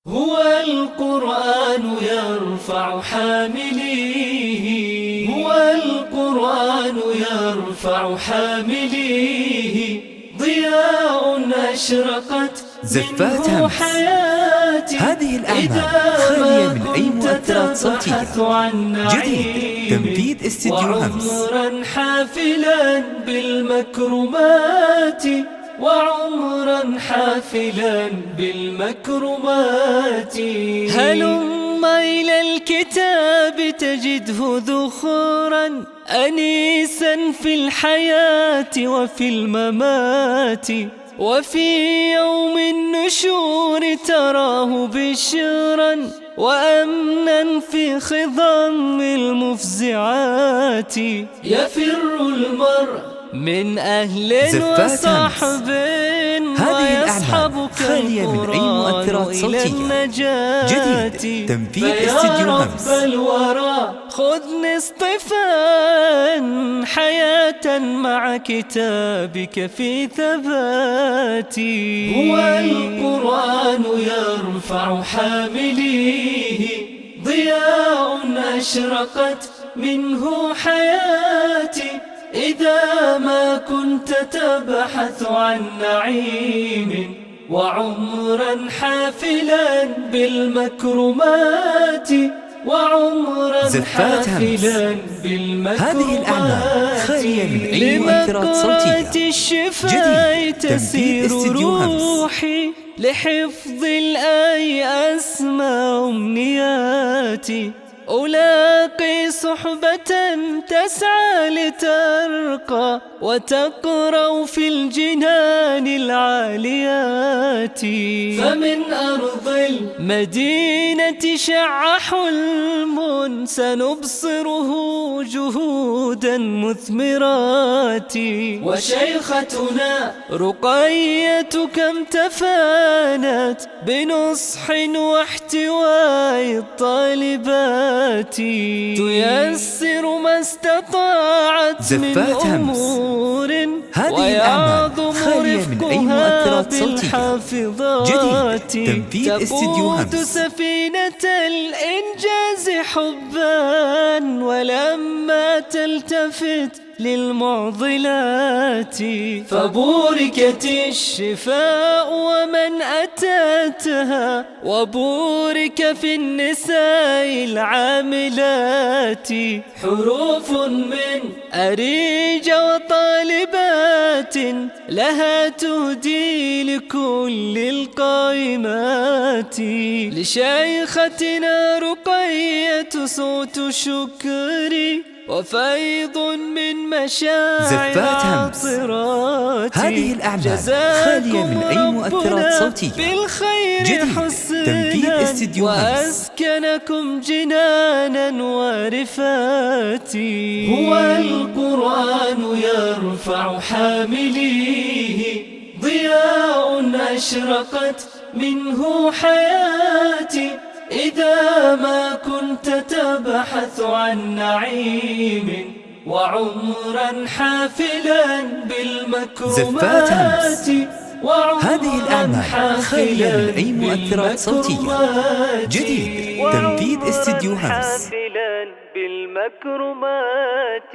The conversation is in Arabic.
هو القرآن يرفع حامليه، هو القرآن يرفع حامليه، ضياء أشرقت زفات منه همس. حياتي. هذه الأعمال خالية من أي مؤثرات صوتية. جديد تنفيذ استديو همس. وعمرا حافلا بالمكرمات، وعمرا حافلا بالمكرمات. هلم إلى الكتاب تجده ذخرا أنيسا في الحياة وفي الممات، وفي يوم النشور تراه بشرا وأمنا في خضم المفزعات. يفر المرء من أهل وصحب هذه الأعمال خالية من أي مؤثرات صوتية. جديد تنفيذ استديو همس. رب الورى خذ اصطفاء حياة مع كتابك في ثباتي. هو القرآن يرفع حامليه، ضياء أشرقت منه حياتي. إذا ما كنت تبحث عن نعيم، وعمرا حافلا بالمكرمات، وعمرا حافلا بالمكرمات. هذه الأعمال خالية من أي مؤثرات صوتية. الشفاء جديد تنفيذ استديو همس. روحي لحفظ الآي أسمى أمنياتي. ألاقي صحبة تسعى لترقى وتقرأ في الجنان العاليات. فمن أرض المدينة شع حلم سنبصره جهودا مثمرات. وشيختنا رقية كم تفانت بنصح واحتواء الطالبات، تيسر ما استطاعت من أمور، ويعظم رفقها بالحافظات. تقود سفينة الإنجاز حبا ولما تلتفت للمعضلات. فبوركت الشفاء ومن أتتها، وبورك في النساء العاملات. حروف من أريج وطالبات لها تهدي لكل القائمات. لشيختنا رقية صوت شكري وفيض من مشاعر عطرات. هذه الأعمال خالية من أي مؤثرات صوتية. بالخير تنفيذ استديو همس. وأسكنكم جنانا ورفاتي. هو القرآن يرفع حامليه، ضياء أشرقت منه حياتي. إذا ما كنت تبحث عن نعيم، وعمرا حافلا بالمكرمات. هذه الأعمال خالية من أي مؤثرات صوتية. جديد تنفيذ استديو همس. بالمكرمات.